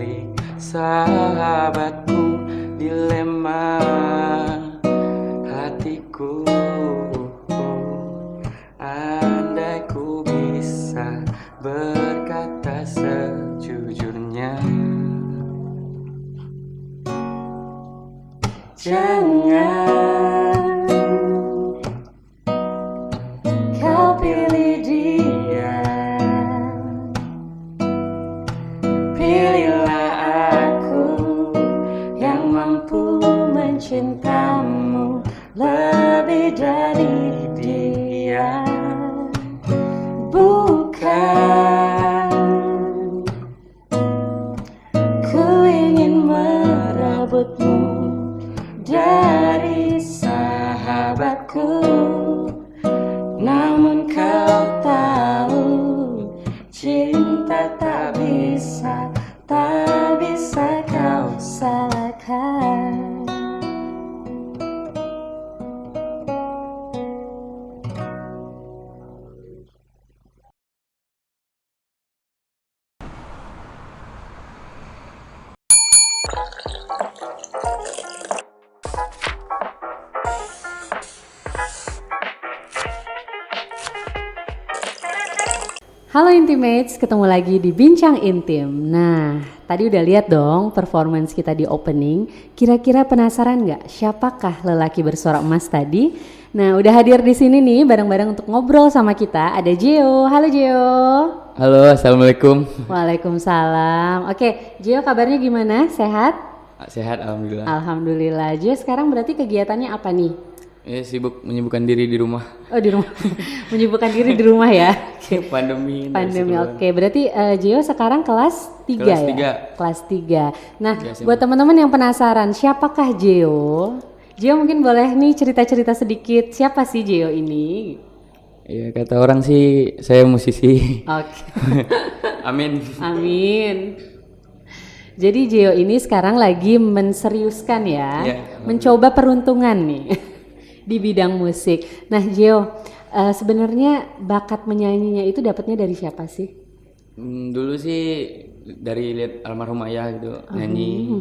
pilih sahabatku, dilema hatiku. Andai ku bisa berkata sejujurnya, jangan kau pilih dia, pilihlah aku yang mampu mencintamu lebih dari dia. Bukan ku ingin merebutmu dari sahabatku, namun kau tahu cinta tak bisa kau salahkan. Halo Intimates, ketemu lagi di Bincang Intim. Nah, tadi udah lihat dong performance kita di opening. Kira-kira penasaran nggak siapakah lelaki bersuara emas tadi? Nah, udah hadir di sini nih bareng-bareng untuk ngobrol sama kita. Ada Gio. Halo Gio. Halo, assalamualaikum. Waalaikumsalam. Oke, Gio kabarnya gimana? Sehat? Sehat, alhamdulillah. Alhamdulillah. Gio sekarang berarti kegiatannya apa nih? Menyibukkan diri di rumah. Oh, di rumah. Menyibukkan diri di rumah ya. Pandemi. Oke. Berarti Gio sekarang kelas 3 Kelas ya? 3. Kelas 3. Nah, SMA. buat teman-teman yang penasaran, siapakah Gio? Gio mungkin boleh nih cerita-cerita sedikit, siapa sih Gio ini? Iya, kata orang sih saya musisi. Oke. Amin. Amin. Jadi Gio ini sekarang lagi menseriuskan ya, Iya. mencoba peruntungan nih di bidang musik. Nah Gio, sebenarnya bakat menyanyinya itu dapatnya dari siapa sih? Dulu sih dari lihat almarhum ayah gitu, nyanyi.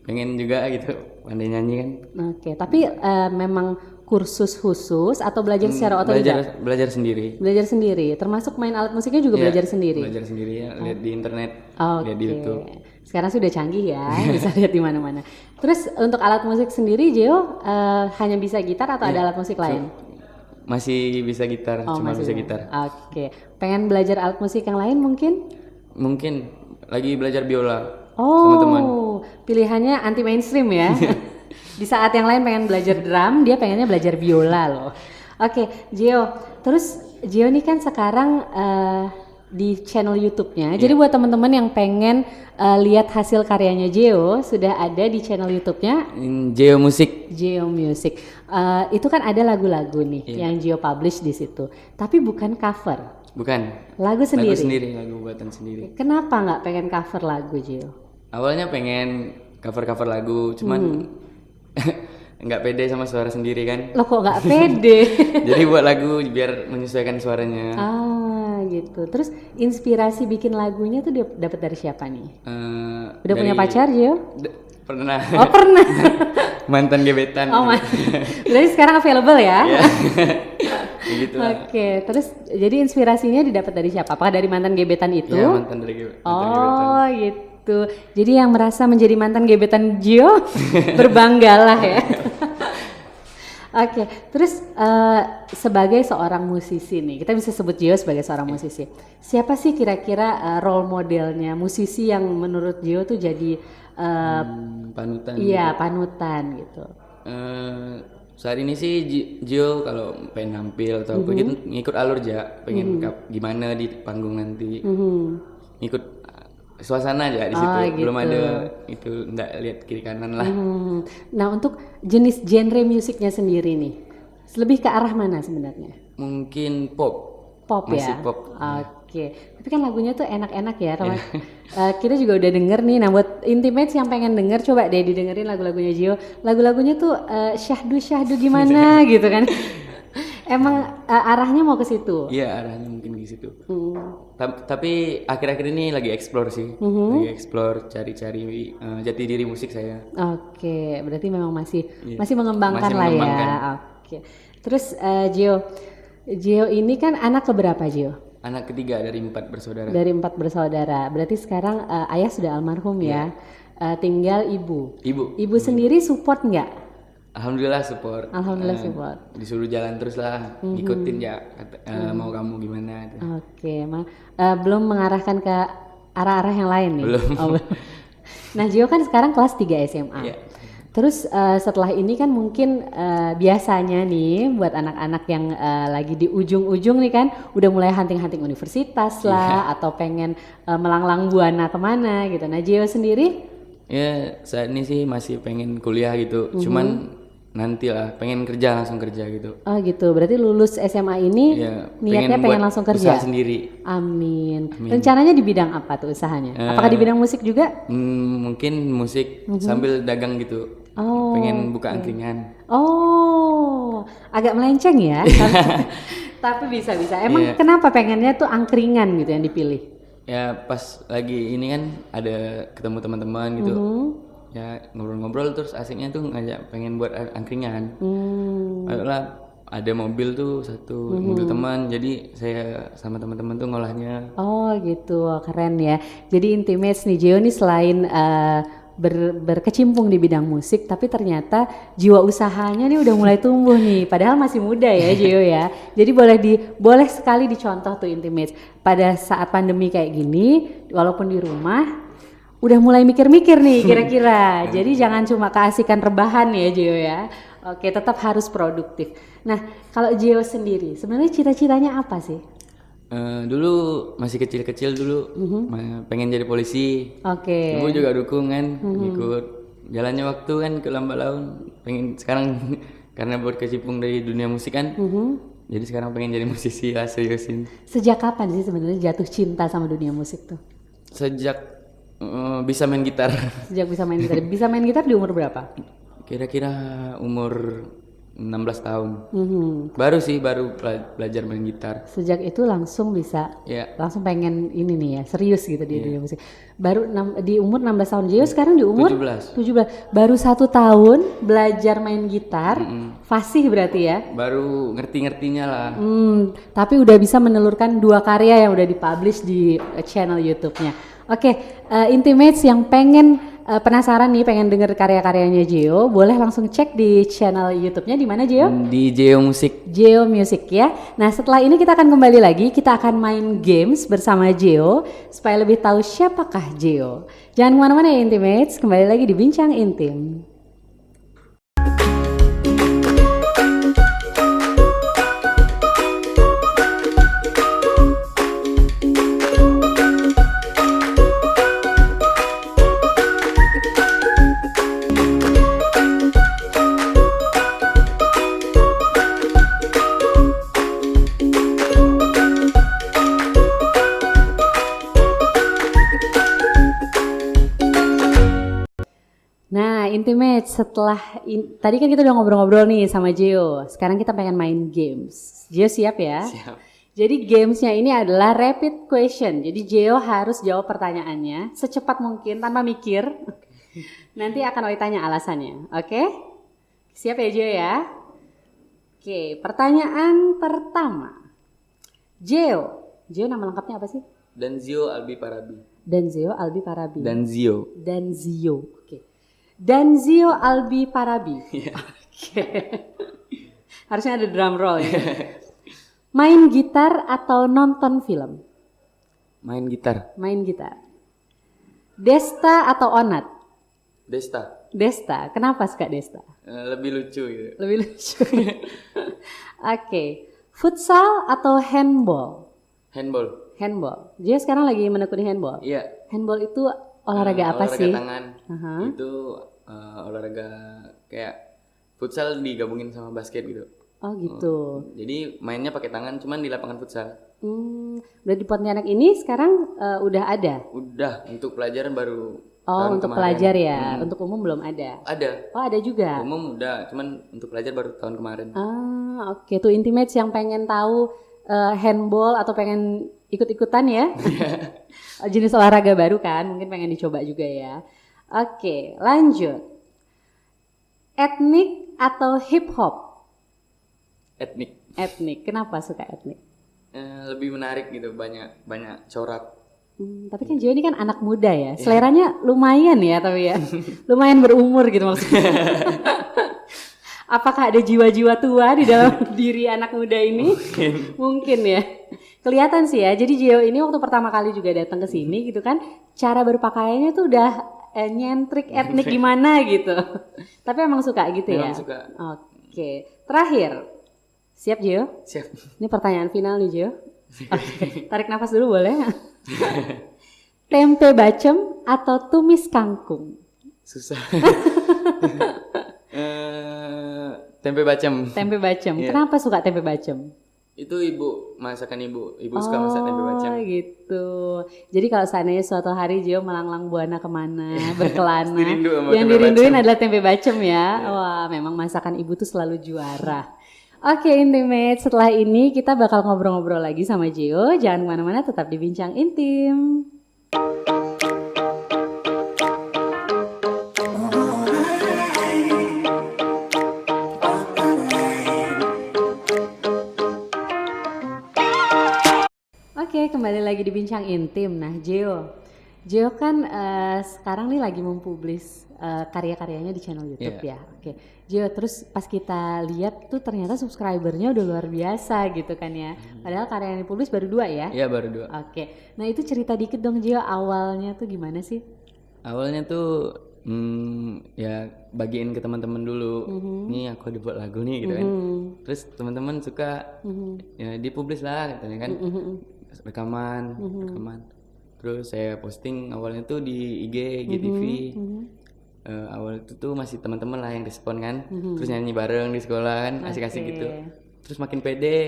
Pengen juga gitu, pandai nyanyi kan. Oke, tapi memang kursus khusus atau belajar secara otodidak? Belajar sendiri. Belajar sendiri, termasuk main alat musiknya juga Iya, belajar sendiri? Belajar sendiri ya, lihat di internet, Oke. lihat di YouTube. Sekarang sudah canggih ya, bisa lihat di mana-mana. Terus untuk alat musik sendiri, Gio hanya bisa gitar atau ada alat musik lain? Masih bisa gitar, cuma masih bisa gitar. Oke, pengen belajar alat musik yang lain mungkin? Mungkin lagi belajar biola. Oh, Teman-teman. pilihannya anti mainstream ya. Di saat yang lain pengen belajar drum, dia pengennya belajar biola loh. Oke, Gio. Terus Gio ini kan sekarang di channel YouTube-nya. Jadi buat teman-teman yang pengen lihat hasil karyanya Gio, sudah ada di channel YouTube-nya Geo Musik. Gio Music. Itu kan ada lagu-lagu nih yang Gio publish di situ. Tapi bukan cover. Bukan. Lagu sendiri. Lagu buatan sendiri. Kenapa nggak pengen cover lagu Gio? Awalnya pengen cover lagu, cuman nggak pede sama suara sendiri kan. Loh kok nggak pede? Jadi buat lagu biar menyesuaikan suaranya. Gitu. Terus inspirasi bikin lagunya tuh dapat dari siapa nih? Udah Dari- punya pacar Gio? Pernah. Oh pernah. Mantan gebetan. Oh berarti sekarang available ya? Iya. Begitu lah. Oke. Terus jadi inspirasinya didapat dari siapa? Apakah dari mantan gebetan itu? Iya, mantan gebetan. Oh gitu. Jadi yang merasa menjadi mantan gebetan Gio berbanggalah ya. Oke, terus sebagai seorang musisi nih, kita bisa sebut Gio sebagai seorang musisi. Siapa sih kira-kira role modelnya musisi yang menurut Gio tuh jadi Panutan. iya panutan gitu? Saat ini sih Gio kalau pengen nampil atau apa gitu ngikut alur aja, pengen gimana di panggung nanti. Ngikut suasana aja di situ. Gitu. Belum ada itu, nggak lihat kiri kanan lah. Nah untuk jenis genre musiknya sendiri nih, lebih ke arah mana sebenarnya? Mungkin pop. Pop Masih ya? pop. Oke, tapi kan lagunya tuh enak-enak ya teman. Kita juga udah denger nih, nah buat Intimates yang pengen denger, coba deh didengerin lagu-lagunya Gio. Lagu-lagunya tuh syahdu-syahdu gimana gitu kan. Emang arahnya mau ke situ? Iya, arahnya mungkin di situ. Tapi akhir-akhir ini lagi explore sih. Lagi explore, cari-cari jati diri musik saya. Oke, berarti memang masih Iya. masih mengembangkan Masih lah mengembangkan. ya. Oke. Terus Gio ini kan anak keberapa Gio? Anak ketiga dari 4 bersaudara. Dari 4 bersaudara. Berarti sekarang ayah sudah almarhum ya. Tinggal ibu. Ibu sendiri support nggak? Alhamdulillah support. Alhamdulillah support. Disuruh jalan terus lah, ngikutin ya mau kamu gimana. Oke, belum mengarahkan ke arah-arah yang lain nih. Belum. Oh, belum. Nah, Gio kan sekarang kelas 3 SMA. Iya. Terus setelah ini kan mungkin biasanya nih buat anak-anak yang lagi di ujung-ujung nih kan udah mulai hunting-hunting universitas lah atau pengen melanglang buana kemana gitu. Nah, Gio sendiri? Ya saat ini sih masih pengen kuliah gitu, cuman nanti lah pengen kerja langsung kerja gitu. Oh gitu, berarti lulus SMA ini Ya, niatnya buat pengen langsung kerja? usaha sendiri. Amin. Rencananya di bidang apa tuh usahanya? Apakah di bidang musik juga? Mungkin musik sambil dagang gitu. Oh, Pengen buka angkringan. Oh, agak melenceng ya. Tapi bisa-bisa. Emang kenapa pengennya tuh angkringan gitu yang dipilih? Ya pas lagi ini kan ada ketemu teman-teman gitu. Ya ngobrol-ngobrol terus asiknya tuh ngajak pengen buat angkringan. Ayolah, ada mobil tuh satu mobil teman, jadi saya sama teman-teman tuh ngolahnya. Oh gitu, keren ya. Jadi Intimates nih Gio nih selain berkecimpung di bidang musik, tapi ternyata jiwa usahanya nih udah mulai tumbuh nih. Padahal masih muda ya Gio ya. Jadi boleh sekali dicontoh tuh Intimates. Pada saat pandemi kayak gini, walaupun di rumah udah mulai mikir-mikir nih kira-kira. Jadi jangan cuma keasikan rebahan ya Gio ya. Oke, tetap harus produktif. Nah, kalau Gio sendiri, sebenarnya cita-citanya apa sih? Dulu masih kecil-kecil dulu pengen jadi polisi. Oke. Ibu juga dukung kan, ikut. Jalannya waktu kan ke lambat laun. Pengen sekarang karena buat kecimpung dari dunia musik kan. Jadi sekarang pengen jadi musisi lah, seriusin. Sejak kapan sih sebenarnya jatuh cinta sama dunia musik tuh? Sejak bisa main gitar. Sejak bisa main gitar. Bisa main gitar di umur berapa? Kira-kira umur 16 tahun. Baru belajar main gitar. Sejak itu langsung bisa, langsung pengen ini nih ya, serius gitu di dunia musik. Baru di umur 16 tahun. Gio sekarang di umur 17. Baru 1 tahun belajar main gitar, fasih berarti ya? Baru ngerti-ngertinya lah. Tapi udah bisa menelurkan 2 karya yang udah dipublish di channel YouTube-nya. Oke, Intimates yang penasaran nih pengen denger karya-karyanya Gio, boleh langsung cek di channel YouTube-nya di mana Gio? Di Gio Music. Gio Music ya. Nah, setelah ini kita akan kembali lagi, kita akan main games bersama Gio supaya lebih tahu siapakah Gio. Jangan kemana-mana ya Intimates, kembali lagi di Bincang Intim. Intimates, tadi kan kita udah ngobrol-ngobrol nih sama Gio. Sekarang kita pengen main games. Gio siap ya? Siap. Jadi gamesnya ini adalah rapid question. Jadi Gio harus jawab pertanyaannya secepat mungkin tanpa mikir. Nanti akan Oi tanya alasannya. Oke? Siap ya Gio ya? Oke, pertanyaan pertama. Gio nama lengkapnya apa sih? Danzio Albi Parabi. Danzio Albi Parabi. Danzio. Oke. Danzio Albi Parabi. Oke. Harusnya ada drum roll ya. Main gitar atau nonton film? Main gitar. Main gitar. Desta atau Onat? Desta. Kenapa suka Desta? Lebih lucu gitu. Lebih lucu. Oke. Futsal atau handball? Handball. Dia sekarang lagi menekuni handball. Iya. Handball itu olahraga apa sih? Olahraga tangan. Itu olahraga kayak futsal digabungin sama basket gitu. Oh gitu. Jadi mainnya pakai tangan, cuman di lapangan futsal. Berarti di Pontianak ini sekarang udah ada? Udah, untuk pelajaran baru. Oh, untuk kemarin. Pelajar ya. Untuk umum belum ada? Ada. Oh, ada juga. Umum udah, cuman untuk pelajar baru tahun kemarin. Oke, tuh intimates yang pengen tahu handball atau pengen ikut-ikutan ya. Jenis olahraga baru kan, mungkin pengen dicoba juga ya. Oke, lanjut. Etnik atau hip hop? Etnik. Etnik. Kenapa suka etnik? Lebih menarik gitu, banyak corak. Tapi kan Gio ini kan anak muda ya, seleranya lumayan ya tapi ya, lumayan berumur gitu maksudnya. Apakah ada jiwa-jiwa tua di dalam diri anak muda ini? Mungkin ya. Kelihatan sih ya. Jadi Gio ini waktu pertama kali juga datang ke sini gitu kan, cara berpakaiannya tuh udah nyentrik etnik gimana gitu. Tapi emang suka gitu ya. Memang suka. Oke. Terakhir, siap Gio? Siap. Ini pertanyaan final nih Gio. Oke. Tarik nafas dulu boleh? Tempe bacem atau tumis kangkung? Susah. Tempe bacem. Tempe bacem. Yeah. Kenapa suka tempe bacem? Itu masakan ibu. Ibu suka masak tempe bacem. Oh gitu. Jadi kalau seandainya suatu hari Gio melanglang buana kemana, berkelana, yang dirinduin adalah tempe bacem ya. Yeah. Wah, memang masakan ibu tuh selalu juara. Oke, intimate. Setelah ini kita bakal ngobrol-ngobrol lagi sama Gio. Jangan kemana-mana, tetap di Bincang Intim. Oke, kembali lagi di Bincang Intim. Nah, Gio kan sekarang nih lagi mempublis karya-karyanya di channel YouTube ya. Oke, Gio, terus pas kita lihat tuh ternyata subscribernya udah luar biasa gitu kan ya. Padahal karya yang dipublis baru 2 ya? Iya, baru 2. Oke, nah itu cerita dikit dong Gio, awalnya tuh gimana sih? Awalnya tuh ya bagiin ke teman-teman dulu. Nih aku dibuat lagu nih gitu kan. Terus teman-teman suka, ya dipublis lah katanya kan. Rekaman. Terus saya posting awalnya tuh di IG, GTV. Awal itu tuh masih teman-teman lah yang respon kan. Terus nyanyi bareng di sekolah kan, asik-asik gitu. Terus makin pede.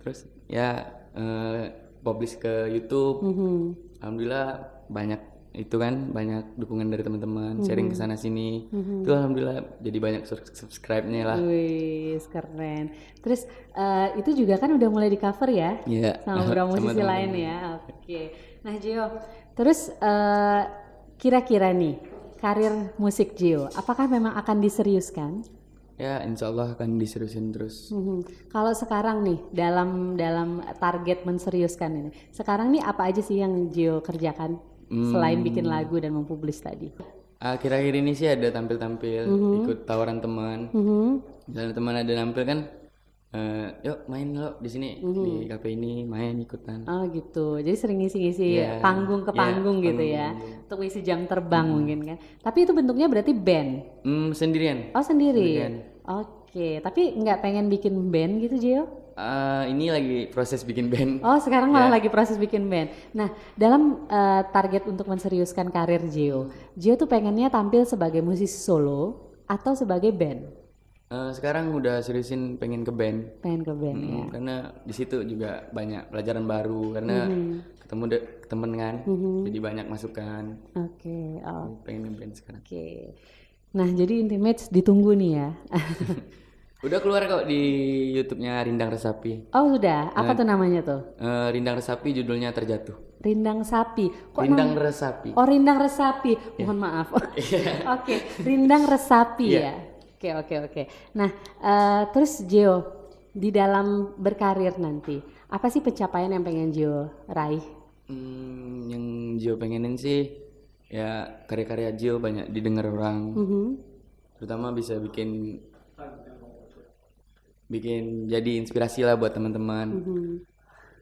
Terus ya publish ke YouTube. Alhamdulillah banyak itu kan, banyak dukungan dari teman-teman, sharing ke sana sini. Itu alhamdulillah jadi banyak subscribe-nya lah. Wih, keren. Terus itu juga kan udah mulai di cover ya? Iya. Sama beberapa musisi lain ya. Oke. Nah Gio, terus kira-kira nih karir musik Gio, apakah memang akan diseriuskan? Ya, insya Allah akan diseriusin terus. Kalau sekarang nih dalam target menseriuskan ini, sekarang nih apa aja sih yang Gio kerjakan selain bikin lagu dan mempublis tadi? Akhir-akhir ini sih ada tampil-tampil, ikut tawaran teman. Dan teman ada nampil kan, yuk main lo di sini di kafe ini, main ikutan. Oh gitu, jadi sering ngisi-ngisi panggung ke panggung gitu ya, untuk ngisi jam terbang mungkin kan. Tapi itu bentuknya berarti band? Sendirian. Oh sendiri. Oke, tapi nggak pengen bikin band gitu Gio? Ini lagi proses bikin band. Oh sekarang malah lagi proses bikin band. Nah dalam target untuk menseriuskan karir Gio tuh pengennya tampil sebagai musisi solo atau sebagai band? Sekarang udah seriusin pengen ke band. Pengen ke band ya. Karena di situ juga banyak pelajaran baru karena ketemu temen kan, jadi banyak masukan. Oke. Pengen ke band sekarang. Oke. Nah jadi Intimates ditunggu nih ya. Udah keluar kok di YouTube-nya Rindang Resapi. Oh sudah. Apa tuh namanya tuh? Rindang Resapi judulnya Terjatuh. Rindang Sapi. Rindang Resapi. Oh Rindang Resapi. Mohon maaf. Oke. Rindang Resapi ya. Oke. Nah, terus Gio di dalam berkarir nanti, apa sih pencapaian yang pengen Gio raih? Yang Gio pengenin sih, ya karya-karya Gio banyak didengar orang, terutama bisa bikin jadi inspirasi lah buat teman-teman.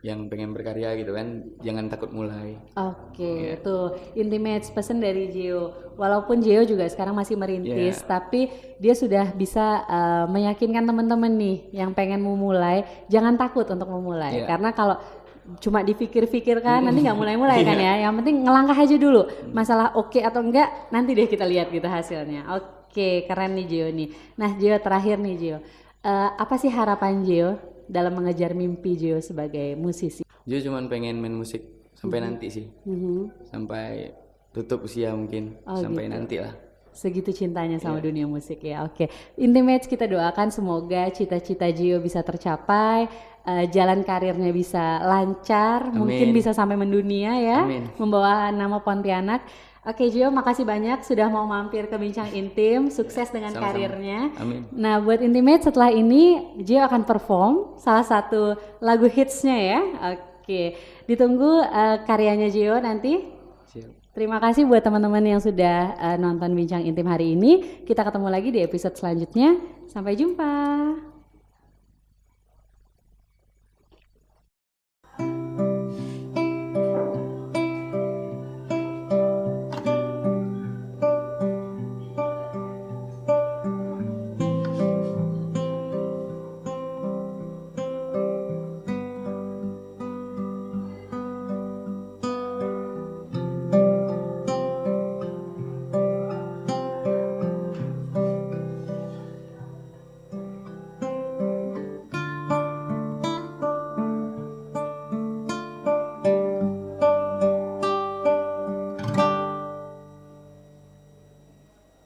Yang pengen berkarya gitu kan, jangan takut mulai. Oke, tuh Intimates pesan dari Gio. Walaupun Gio juga sekarang masih merintis, tapi dia sudah bisa meyakinkan teman-teman nih yang pengen memulai, jangan takut untuk memulai. Karena kalau cuma dipikir-pikir kan nanti nggak mulai-mulai kan ya. Yang penting ngelangkah aja dulu. Masalah oke atau enggak nanti deh kita lihat gitu hasilnya. Oke, keren nih Gio nih. Nah Gio terakhir nih Gio, apa sih harapan Gio dalam mengejar mimpi Gio sebagai musisi? Gio cuma pengen main musik sampai nanti sih, sampai tutup usia mungkin, sampai gitu. Nanti lah. Segitu cintanya sama dunia musik ya. Oke, Intimates kita doakan semoga cita-cita Gio bisa tercapai, jalan karirnya bisa lancar, mungkin bisa sampai mendunia ya, membawa nama Pontianak. Oke Gio, makasih banyak sudah mau mampir ke Bincang Intim, sukses dengan karirnya. Amin. Nah buat Intimates setelah ini Gio akan perform salah satu lagu hitsnya ya. Oke, ditunggu karyanya Gio nanti. Terima kasih buat teman-teman yang sudah nonton Bincang Intim hari ini. Kita ketemu lagi di episode selanjutnya. Sampai jumpa.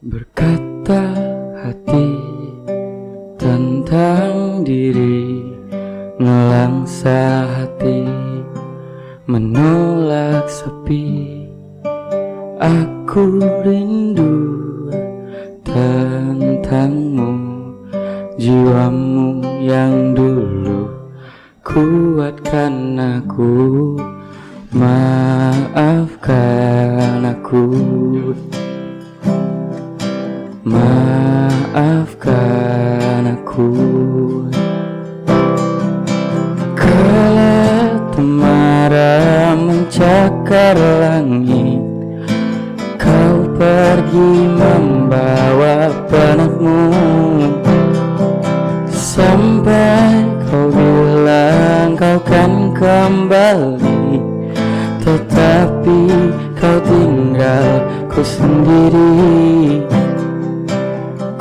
Berkata hati tentang diri, ngelangsa hati menolak sepi. Aku rindu tentangmu, jiwamu yang dulu kuatkan aku, maafkan aku. Maafkan aku. Kala temara mencakar langit, kau pergi membawa penatmu, sampai kau bilang kau kan kembali, tetapi kau tinggalku sendiri.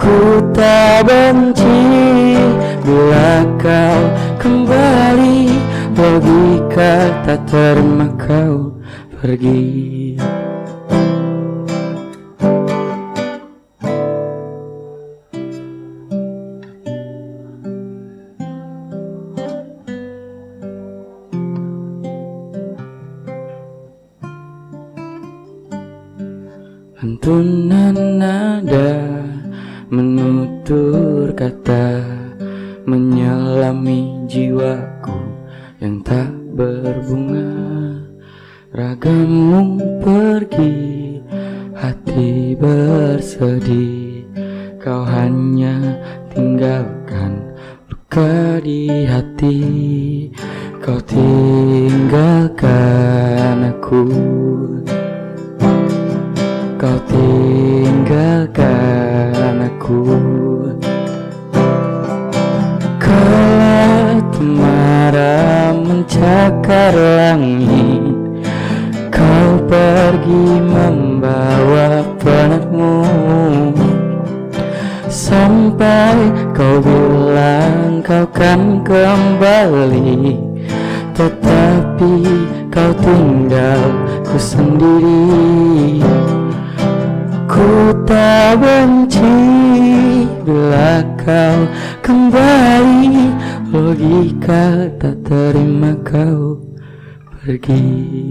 Ku tak benci bila kau kembali, logika tak terima kau pergi. Lantunan nada menutur kata, menyelami jiwaku yang tak berbunga. Ragamu pergi, hati bersedih, kau hanya tinggalkan luka di hati. Kau tinggalkan aku, kau tinggalkan aku. Kala temara mencakar langit, kau pergi membawa penatmu, sampai kau bilang kau kan kembali, tetapi kau tinggalku sendiri. Ku tak benci bila kau kembali, logika tak terima kau pergi.